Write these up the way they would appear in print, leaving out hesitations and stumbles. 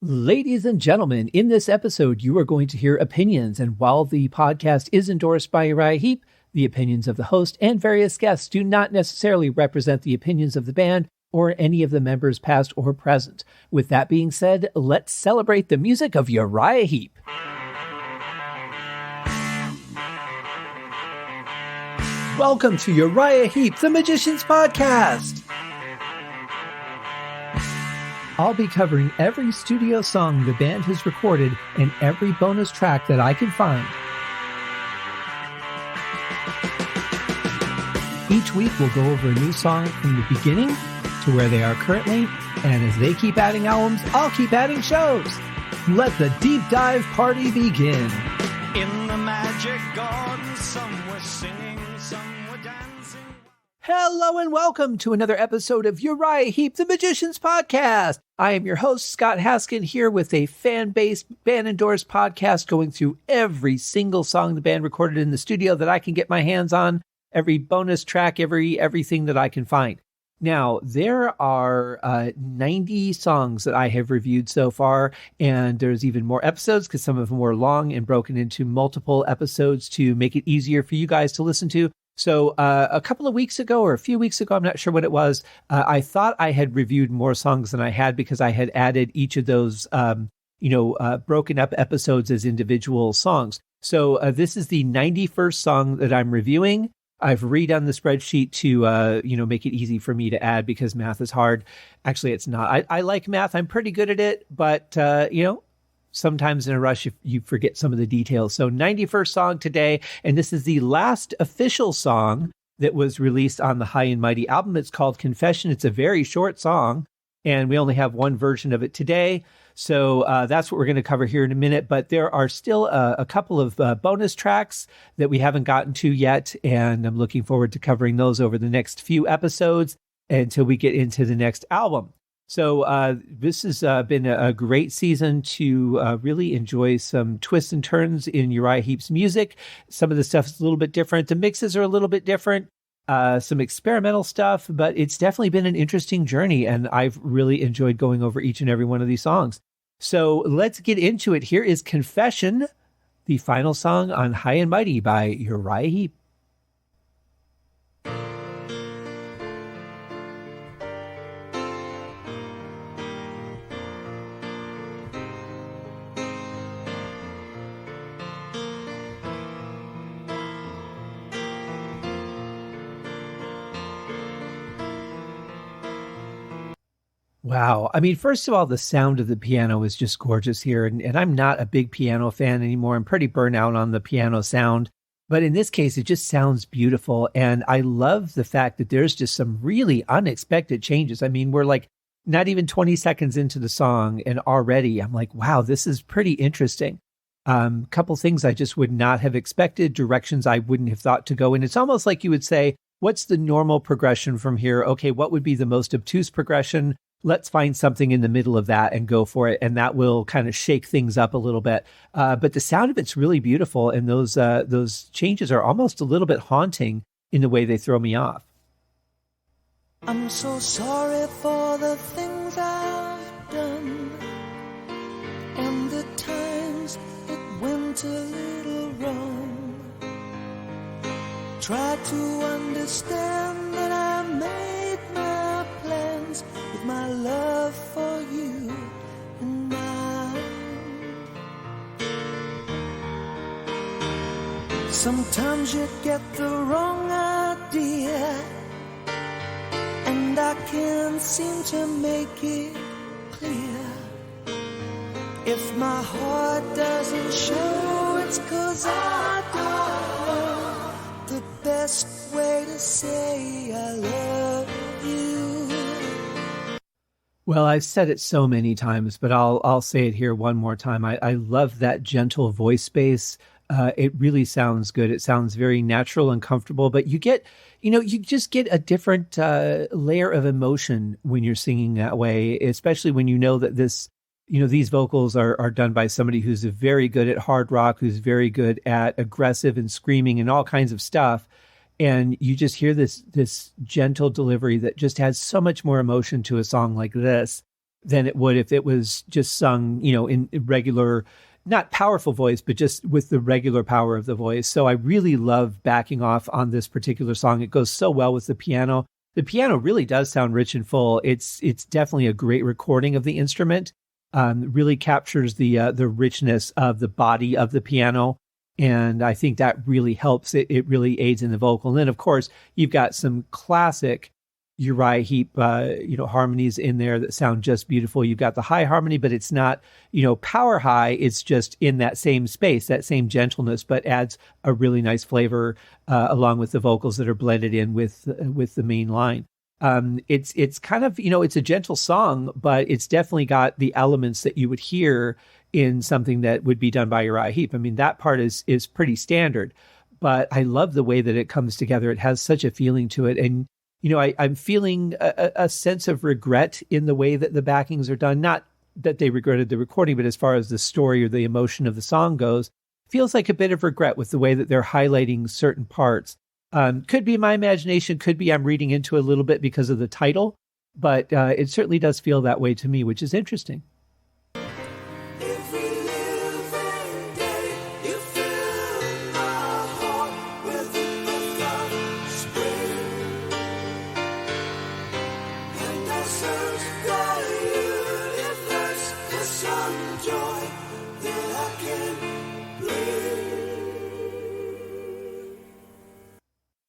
Ladies and gentlemen, in this episode, you are going to hear opinions. And while the podcast is endorsed by Uriah Heep, the opinions of the host and various guests do not necessarily represent the opinions of the band or any of the members past or present. With that being said, let's celebrate the music of Uriah Heep. Welcome to Uriah Heep, the Magician's Podcast. I'll be covering every studio song the band has recorded and every bonus track that I can find. Each week we'll go over a new song from the beginning to where they are currently, and as they keep adding albums, I'll keep adding shows. Let the deep dive party begin. In the magic garden, some were singing, some were dancing. Hello and welcome to another episode of Uriah Heep, the Magician's Podcast. I am your host, Scott Haskin, here with a fan-based, band-endorsed podcast going through every single song the band recorded in the studio that I can get my hands on, every bonus track, everything that I can find. Now, there are 90 songs that I have reviewed so far, and there's even more episodes because some of them were long and broken into multiple episodes to make it easier for you guys to listen to. So a couple of weeks ago or a few weeks ago, I'm not sure what it was, I thought I had reviewed more songs than I had because I had added each of those, broken up episodes as individual songs. So this is the 91st song that I'm reviewing. I've redone the spreadsheet to, make it easy for me to add because math is hard. Actually, it's not. I like math. I'm pretty good at it, but, sometimes in a rush, you forget some of the details. So 91st song today, and this is the last official song that was released on the High and Mighty album. It's called Confession. It's a very short song, and we only have one version of it today. So that's what we're going to cover here in a minute. But there are still a couple of bonus tracks that we haven't gotten to yet, and I'm looking forward to covering those over the next few episodes until we get into the next album. So this has been a great season to really enjoy some twists and turns in Uriah Heep's music. Some of the stuff is a little bit different. The mixes are a little bit different, some experimental stuff, but it's definitely been an interesting journey, and I've really enjoyed going over each and every one of these songs. So let's get into it. Here is Confession, the final song on High and Mighty by Uriah Heep. Wow. I mean, first of all, the sound of the piano is just gorgeous here. And I'm not a big piano fan anymore. I'm pretty burnt out on the piano sound. But in this case, it just sounds beautiful. And I love the fact that there's just some really unexpected changes. I mean, we're like not even 20 seconds into the song, and already I'm like, wow, this is pretty interesting. Couple things I just would not have expected, directions I wouldn't have thought to go in. It's almost like you would say, what's the normal progression from here? Okay, what would be the most obtuse progression? Let's find something in the middle of that and go for it. And that will kind of shake things up a little bit. But the sound of it's really beautiful. And those changes are almost a little bit haunting in the way they throw me off. I'm so sorry for the things I've done and the times it went a little wrong. Try to understand that I made my plans with my love for you in mind. Sometimes you get the wrong idea, and I can't seem to make it clear. If my heart doesn't show, it's 'cause I don't know the best way to say I love you. Well, I've said it so many times, but I'll say it here one more time. I love that gentle voice bass. It really sounds good. It sounds very natural and comfortable, but you just get a different layer of emotion when you're singing that way, especially when you know that these vocals are done by somebody who's very good at hard rock, who's very good at aggressive and screaming and all kinds of stuff. And you just hear this gentle delivery that just has so much more emotion to a song like this. than it would if it was just sung, in regular, not powerful voice, but just with the regular power of the voice. So I really love backing off on this particular song. It goes so well with the piano. The piano really does sound rich and full. It's definitely a great recording of the instrument. Really captures the richness of the body of the piano. And I think that really helps. It really aids in the vocal. And then, of course, you've got some classic Uriah Heep, harmonies in there that sound just beautiful. You've got the high harmony, but it's not, power high. It's just in that same space, that same gentleness, but adds a really nice flavor along with the vocals that are blended in with the main line. It's kind of, it's a gentle song, but it's definitely got the elements that you would hear in something that would be done by Uriah Heep. I mean, that part is pretty standard, but I love the way that it comes together. It has such a feeling to it. And, I'm feeling a sense of regret in the way that the backings are done. Not that they regretted the recording, but as far as the story or the emotion of the song goes, feels like a bit of regret with the way that they're highlighting certain parts. Could be my imagination, could be I'm reading into a little bit because of the title, but it certainly does feel that way to me, which is interesting.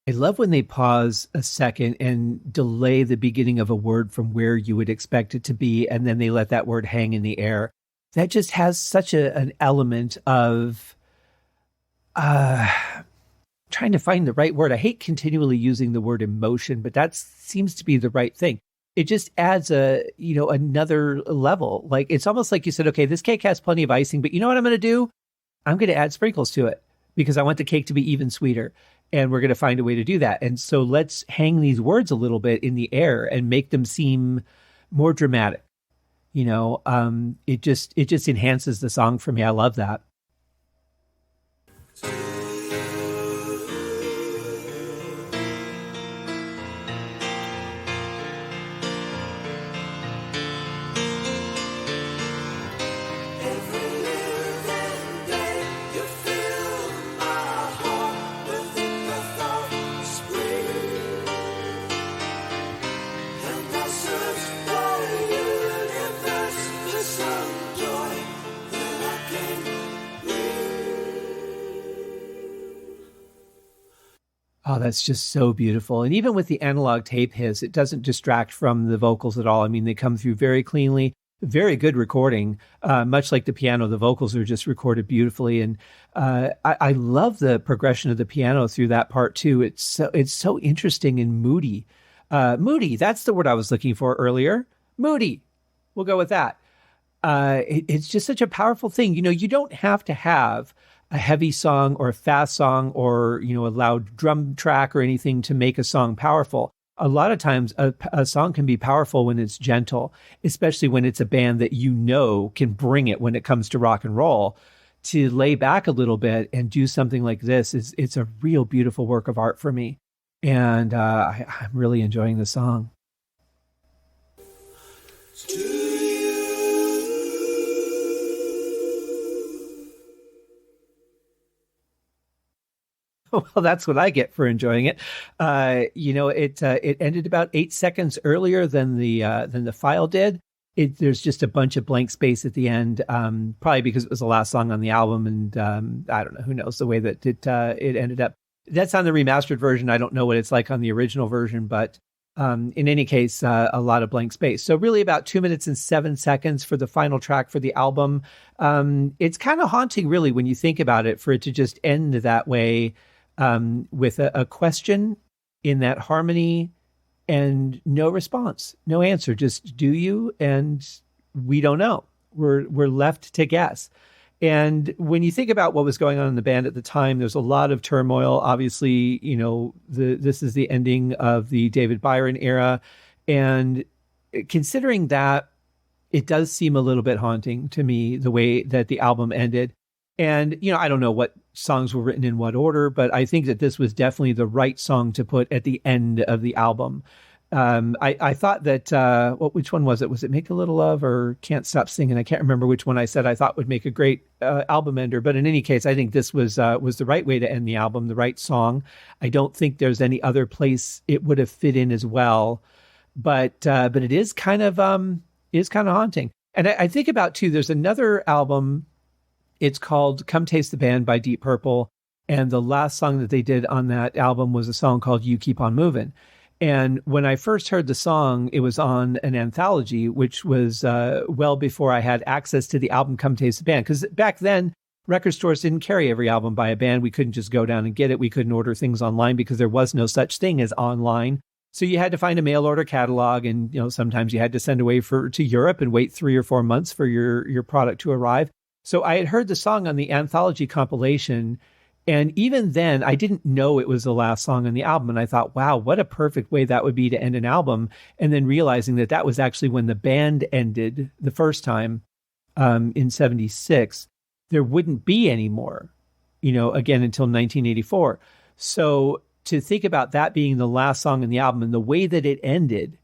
I love when they pause a second and delay the beginning of a word from where you would expect it to be, and then they let that word hang in the air. That just has such an element of trying to find the right word. I hate continually using the word emotion, but that seems to be the right thing. It just adds another level. Like, it's almost like you said, okay, this cake has plenty of icing, but you know what I'm going to do? I'm going to add sprinkles to it because I want the cake to be even sweeter. And we're going to find a way to do that. And so let's hang these words a little bit in the air and make them seem more dramatic. It just enhances the song for me. I love that. Oh, that's just so beautiful. And even with the analog tape hiss, it doesn't distract from the vocals at all. I mean, they come through very cleanly, very good recording. Much like the piano, the vocals are just recorded beautifully. And I love the progression of the piano through that part too. It's so interesting and moody. Moody, that's the word I was looking for earlier. Moody. We'll go with that. It's just such a powerful thing. You don't have to have a heavy song or a fast song or, a loud drum track or anything to make a song powerful. A lot of times a song can be powerful when it's gentle, especially when it's a band that can bring it when it comes to rock and roll. To lay back a little bit and do something like this it's a real beautiful work of art for me. And I'm really enjoying the song. Well, that's what I get for enjoying it. It ended about 8 seconds earlier than the file did. There's just a bunch of blank space at the end, probably because it was the last song on the album, and I don't know, who knows the way that it ended up. That's on the remastered version. I don't know what it's like on the original version, but in any case, a lot of blank space. So really about 2 minutes and 7 seconds for the final track for the album. It's kind of haunting, really, when you think about it, for it to just end that way. With a question in that harmony and no response, no answer, just do you? And we don't know. We're left to guess. And when you think about what was going on in the band at the time, there's a lot of turmoil. Obviously, this is the ending of the David Byron era. And considering that, it does seem a little bit haunting to me, the way that the album ended. And, I don't know what songs were written in what order, but I think that this was definitely the right song to put at the end of the album. I thought that, which one was it? Was it Make a Little Love or Can't Stop Singing? I can't remember which one I said I thought would make a great album ender. But in any case, I think this was the right way to end the album, the right song. I don't think there's any other place it would have fit in as well. But it is kind of haunting. And I think about, too, there's another album. It's called Come Taste the Band by Deep Purple. And the last song that they did on that album was a song called You Keep On Moving. And when I first heard the song, it was on an anthology, which was well before I had access to the album Come Taste the Band. Because back then, record stores didn't carry every album by a band. We couldn't just go down and get it. We couldn't order things online because there was no such thing as online. So you had to find a mail order catalog, and sometimes you had to send away to Europe and wait 3 or 4 months for your product to arrive. So I had heard the song on the anthology compilation. And even then, I didn't know it was the last song on the album. And I thought, wow, what a perfect way that would be to end an album. And then realizing that was actually when the band ended the first time in 76. There wouldn't be any more, again, until 1984. So to think about that being the last song on the album and the way that it ended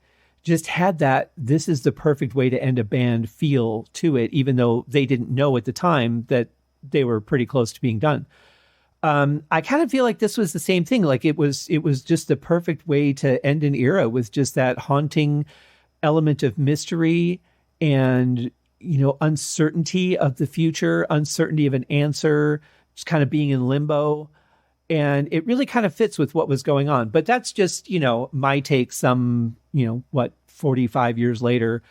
just had that this is the perfect way to end a band feel to it, even though they didn't know at the time that they were pretty close to being done. I kind of feel like this was the same thing. Like it was just the perfect way to end an era with just that haunting element of mystery and, uncertainty of the future, uncertainty of an answer, just kind of being in limbo. And it really kind of fits with what was going on. But that's just, my take 45 years later.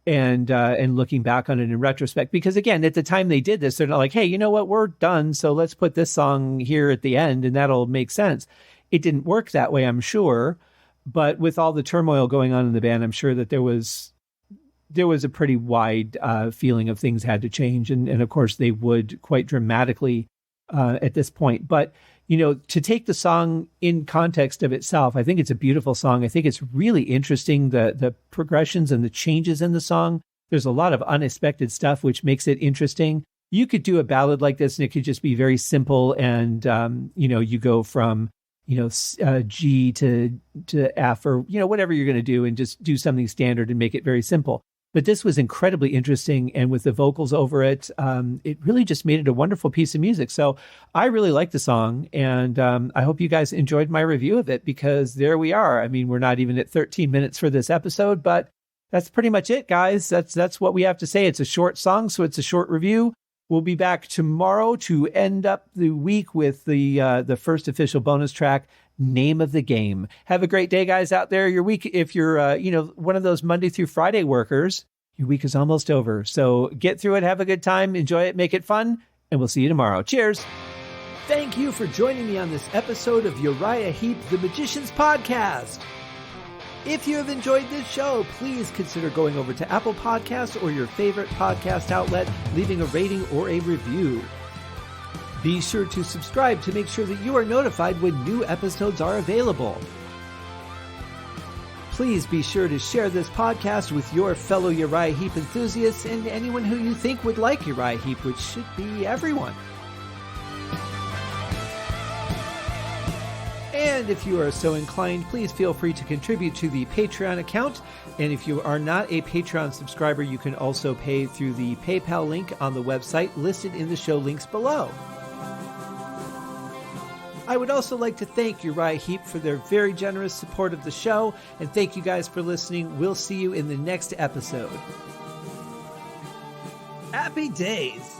And looking back on it in retrospect, because again, at the time they did this, they're not like, hey, you know what, we're done, so let's put this song here at the end and that'll make sense. It didn't work that way, I'm sure. But with all the turmoil going on in the band, I'm sure that there was a pretty wide feeling of things had to change. And of course they would quite dramatically at this point. But to take the song in context of itself, I think it's a beautiful song. I think it's really interesting, the progressions and the changes in the song. There's a lot of unexpected stuff, which makes it interesting. You could do a ballad like this, and it could just be very simple. And, you go from, G to F or, whatever you're going to do, and just do something standard and make it very simple. But this was incredibly interesting, and with the vocals over it, it really just made it a wonderful piece of music. So I really like the song, and I hope you guys enjoyed my review of it, because there we are. I mean, we're not even at 13 minutes for this episode, but that's pretty much it, guys. That's what we have to say. It's a short song, so it's a short review. We'll be back tomorrow to end up the week with the first official bonus track, Name of the Game. Have a great day, guys, out there. Your week, if you're one of those Monday through Friday workers, your week is almost over. So get through it, have a good time, enjoy it, make it fun, and we'll see you tomorrow. Cheers. Thank you for joining me on this episode of Uriah Heep, the Magicians Podcast. If you have enjoyed this show, please consider going over to Apple Podcasts or your favorite podcast outlet, leaving a rating or a review. Be sure to subscribe to make sure that you are notified when new episodes are available. Please be sure to share this podcast with your fellow Uriah Heep enthusiasts and anyone who you think would like Uriah Heep, which should be everyone. And if you are so inclined, please feel free to contribute to the Patreon account. And if you are not a Patreon subscriber, you can also pay through the PayPal link on the website listed in the show links below. I would also like to thank Uriah Heep for their very generous support of the show, and thank you guys for listening. We'll see you in the next episode. Happy days!